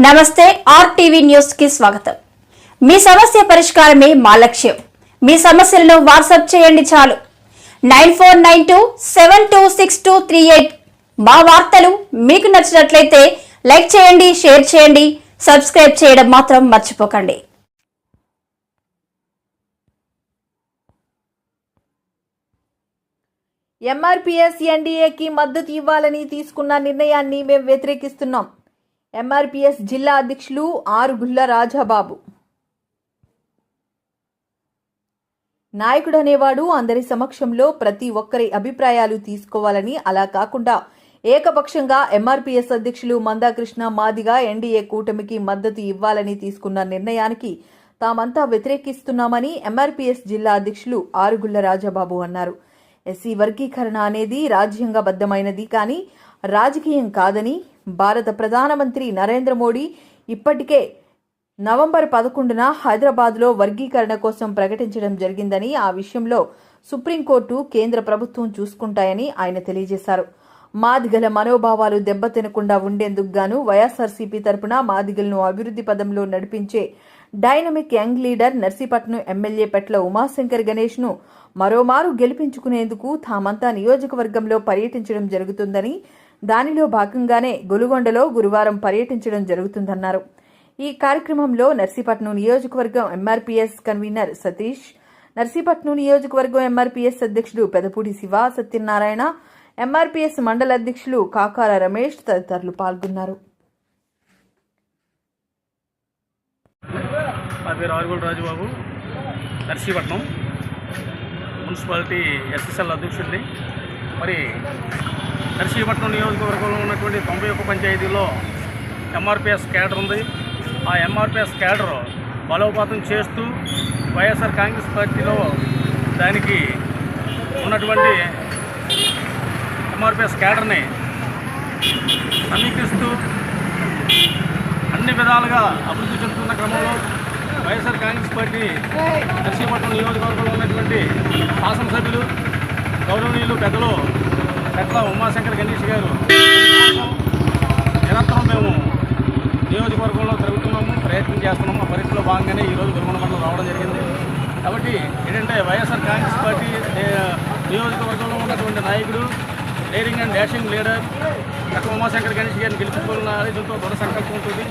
నమస్తే RTV news కి స్వాగతం. మీ సమస్య పరిష్కారమే మా లక్ష్యం. మీ సమస్యలను వాట్సాప్ చేయండి చాలు. 9492726238. మా వార్తలు మీకు నచ్చినట్లయితే లైక్ చేయండి, షేర్ చేయండి, సబ్స్క్రైబ్ చేయడం మాత్రం మర్చిపోకండి. ఎంఆర్పీఎస్ ఎన్డీఏకి మద్దతు ఇవ్వాలని తీసుకున్న నిర్ణయాన్ని మేము వ్యతిరేకిస్తున్నాం. ఎంఆర్పీఎస్ జిల్లా అధ్యక్షులు ఆరుగుళ్ల రాజాబాబు. నాయకుడు అనేవాడు అందరి సమక్షంలో ప్రతి ఒక్కరి అభిప్రాయాలు తీసుకోవాలని, అలా కాకుండా ఏకపక్షంగా ఎంఆర్పీఎస్ అధ్యక్షులు మందాకృష్ణ మాదిగ ఎన్డీఏ కూటమికి మద్దతు ఇవ్వాలని తీసుకున్న నిర్ణయానికి తామంతా వ్యతిరేకిస్తున్నామని ఎంఆర్పీఎస్ జిల్లా అధ్యక్షులు ఆరుగుళ్ల రాజాబాబు అన్నారు. ఎస్సీ వర్గీకరణ అనేది రాజ్యాంగబద్ధమైనది కానీ రాజకీయం కాదని, భారత ప్రధానమంత్రి నరేంద్ర మోడీ ఇప్పటికే నవంబర్ 11న హైదరాబాద్లో వర్గీకరణ కోసం ప్రకటించడం జరిగిందని, ఆ విషయంలో సుప్రీంకోర్టు కేంద్ర ప్రభుత్వం చూసుకుంటాయని ఆయన తెలియజేశారు. మాదిగల మనోభావాలు దెబ్బతినకుండా ఉండేందుకు గాను వైఎస్ఆర్సీపీ తరపున మాదిగలను అభివృద్ధి పదంలో నడిపించే dynamic young leader Narsipatnam MLA Petla Umashankar Ganesh ను మరోమారు గెలిపించుకునేందుకు తామంతా నియోజకవర్గంలో పర్యటించడం జరుగుతుందని, దానిలో భాగంగానే గొలుగొండలో గురువారం పర్యటించడం జరుగుతుందన్నారు. ఈ కార్యక్రమంలో నర్సీపట్నం నియోజకవర్గం ఎంఆర్పీఎస్ కన్వీనర్ సతీష్, నర్సీపట్నం నియోజకవర్గం ఎంఆర్పీఎస్ అధ్యక్షుడు పెదపూడి శివ సత్యనారాయణ, ఎంఆర్పీఎస్ మండల అధ్యక్షులు కాకాల రమేష్ తదితరులు పాల్గొన్నారు. నా పేరు ఆరుగుళ్ల రాజుబాబు, నర్సీపట్నం మున్సిపాలిటీ ఎస్ఎస్ఎల్ అధ్యక్షుడిని. మరి నర్సీపట్నం నియోజకవర్గంలో ఉన్నటువంటి 91 పంచాయతీల్లో ఎంఆర్పీఎస్ క్యాడర్ ఉంది. ఆ ఎంఆర్పీఎస్ క్యాడర్ బలోపేతం చేస్తూ వైఎస్ఆర్ కాంగ్రెస్ పార్టీలో దానికి ఉన్నటువంటి ఎంఆర్పీఎస్ క్యాడర్ని సమీకరిస్తూ అన్ని విధాలుగా అభివృద్ధి చెందుతున్న క్రమంలో వైఎస్ఆర్ కాంగ్రెస్ పార్టీ నర్సీపట్నం నియోజకవర్గంలో ఉన్నటువంటి శాసనసభ్యులు గౌరవనీయులు పెద్దలు పెట్ల ఉమాశంకర్ గణేష్ గారు నిరంతరం మేము నియోజకవర్గంలో తిరుగుతున్నాము, ప్రయత్నం చేస్తున్నాము. ఆ పరిస్థితిలో భాగంగానే ఈరోజు గురుమల మండలం రావడం జరిగింది. కాబట్టి ఏంటంటే వైఎస్ఆర్ కాంగ్రెస్ పార్టీ నియోజకవర్గంలో ఉన్నటువంటి నాయకుడు, daring and dashing leader Petla Umashankar Ganesh గారిని గెలుపుకోవాలన్న ఆలోచనతో దృఢ సంకల్పం ఉంటుంది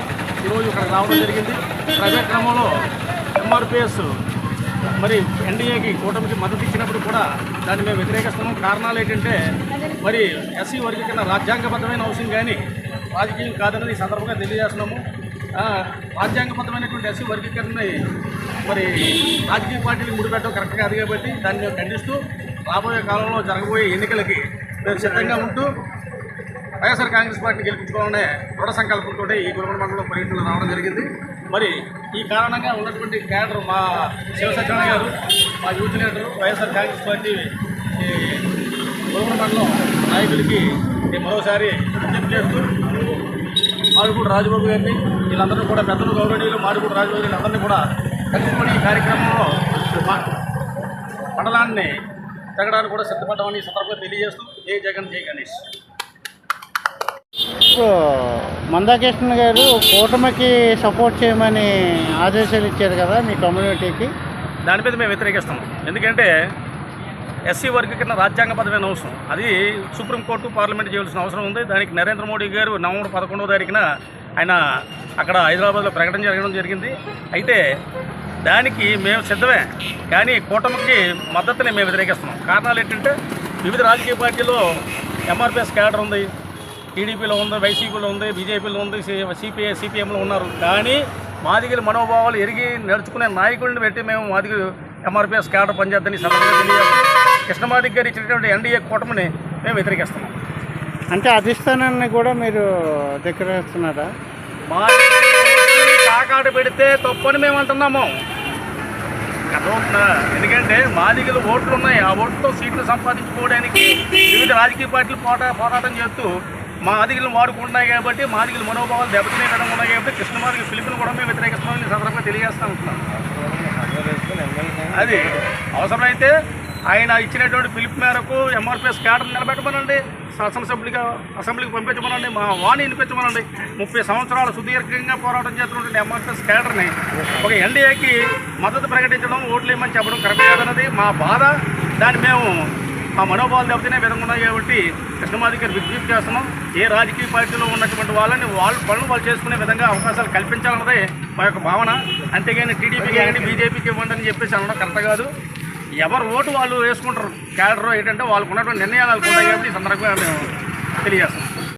ఈరోజు ఇక్కడ రావడం జరిగింది. అదే క్రమంలో ఎంఆర్పీఎస్ మరి ఎన్డీఏకి కూటమికి మద్దతు ఇచ్చినప్పుడు కూడా దాన్ని మేము వ్యతిరేకిస్తున్నాం. కారణాలు ఏంటంటే మరి ఎస్సీ వర్గీకరణ రాజ్యాంగబద్ధమైన అవసరం కానీ రాజకీయం కాదన్నది ఈ సందర్భంగా తెలియజేస్తున్నాము. రాజ్యాంగబద్ధమైనటువంటి ఎస్సీ వర్గీకరణని మరి రాజకీయ పార్టీలకు ముడిపెట్టడం కరెక్ట్ కాదు కాబట్టి దాన్ని మేము ఖండిస్తూ రాబోయే కాలంలో జరగబోయే ఎన్నికలకి మేము సిద్ధంగా ఉంటూ వైఎస్ఆర్ కాంగ్రెస్ పార్టీని గెలిపించుకోవాలనే దృఢ సంకల్పంతో ఈ గురుమల మండలం పర్యటనలో రావడం జరిగింది. మరి ఈ కారణంగా ఉన్నటువంటి క్యాడర్ మా శివసత్యనారాయణ గారు, మా youth leader, YSR Congress party Gurumala మండలం నాయకులకి మరోసారి విజ్ఞప్తి చేస్తూ మాడుగుడు రాజబాబు గారిని వీళ్ళందరూ కూడా పెద్దలు గౌరవనీయులు మాడుగుడు రాజబాబు వీళ్ళందరినీ కూడా కలుసుకొని ఈ కార్యక్రమంలో మండలాన్ని తగ్గడానికి కూడా సిద్ధపడ్డామని ఈ సందర్భంగా తెలియజేస్తూ జై జగన్ జై గణేష్. మందాకృష్ణ గారు కూటమికి సపోర్ట్ చేయమని ఆదేశాలు ఇచ్చారు కదా మీ కమ్యూనిటీకి, దాని మీద మేము వ్యతిరేకిస్తాం. ఎందుకంటే ఎస్సీ వర్గీకరణ రాజ్యాంగబద్ధమైన అవసరం, అది సుప్రీంకోర్టు పార్లమెంట్ చేయాల్సిన అవసరం ఉంది. దానికి నరేంద్ర మోడీ గారు నవంబర్ 11వ తారీఖున ఆయన అక్కడ హైదరాబాద్లో ప్రకటన జరగడం జరిగింది. అయితే దానికి మేము సిద్ధమే కానీ కూటమికి మద్దతుని మేము వ్యతిరేకిస్తున్నాం. కారణాలు ఏంటంటే వివిధ రాజకీయ పార్టీలో ఎంఆర్పీఎస్ క్యాడర్ ఉంది, టీడీపీలో ఉంది, వైసీపీలో ఉంది, బీజేపీలో ఉంది, సిపిఎంలో ఉన్నారు. కానీ మాదిగల మనోభావాలు ఎరిగి నడుచుకునే నాయకుడిని పెట్టి మేము మాదిగ ఎంఆర్పీఎస్ క్యాడర్ పనిచేద్దని సందర్భంగా తెలియజేస్తాం. కృష్ణమాదిగ గారు ఇచ్చినటువంటి ఎన్డీఏ కూటమిని మేము వ్యతిరేకిస్తున్నాం. అంటే అధిష్టానాన్ని కూడా మీరు ధిక్కరిస్తున్నారా? కాకాడు పెడితే తప్పని మేము అంటున్నాము. ఎందుకంటే మాదిగలు ఓట్లు ఉన్నాయి, ఆ ఓట్లతో సీట్లు సంపాదించుకోవడానికి వివిధ రాజకీయ పార్టీలు పోరాటం చేస్తూ మాదిగలను వాడుకుంటున్నాయి కాబట్టి మాదిగల మనోభావాలు దెబ్బతినే విధంగా ఉన్నాయి కాబట్టి కృష్ణమాదిగ పిలుపుని కూడా మేము వ్యతిరేకిస్తున్నామని సందర్భంగా తెలియజేస్తూ ఉంటున్నాం. అది అవసరమైతే ఆయన ఇచ్చినటువంటి పిలుపు మేరకు ఎంఆర్పీఎస్ క్యాడర్ నిలబెట్టమనండి, శాసనసభ్యులుగా అసెంబ్లీకి పంపించమనండి, మా వాణి వినిపించమనండి. 30 సంవత్సరాలు సుదీర్ఘంగా పోరాటం చేస్తున్నటువంటి ఎంఆర్ఎస్ క్యాడర్ని ఒక ఎన్డీఏకి మద్దతు ప్రకటించడం, ఓట్లు వేయమని చెప్పడం కరెక్ట్ కాదన్నది మా బాధ. దాన్ని మేము మా మనోభావాలు దెబ్బతినే విధంగా ఉన్నాయి కాబట్టి కృష్ణమాది గారు విజ్ఞప్తి చేస్తున్నాం. ఏ రాజకీయ పార్టీలో ఉన్నటువంటి వాళ్ళని వాళ్ళ పనులు వాళ్ళు చేసుకునే విధంగా అవకాశాలు కల్పించాలన్నదే మా యొక్క భావన. అంతేగాని టీడీపీకి కానీ బీజేపీకి ఇవ్వండి అని చెప్పేసి అనడం కరెక్ట్ కాదు. ఎవరు ఓటు వాళ్ళు వేసుకుంటారు. క్యాడర్ ఏంటంటే వాళ్ళకు ఉన్నటువంటి నిర్ణయాలు ఉంటాయి కాబట్టి ఈ సందర్భంగా మేము తెలియజేస్తాం.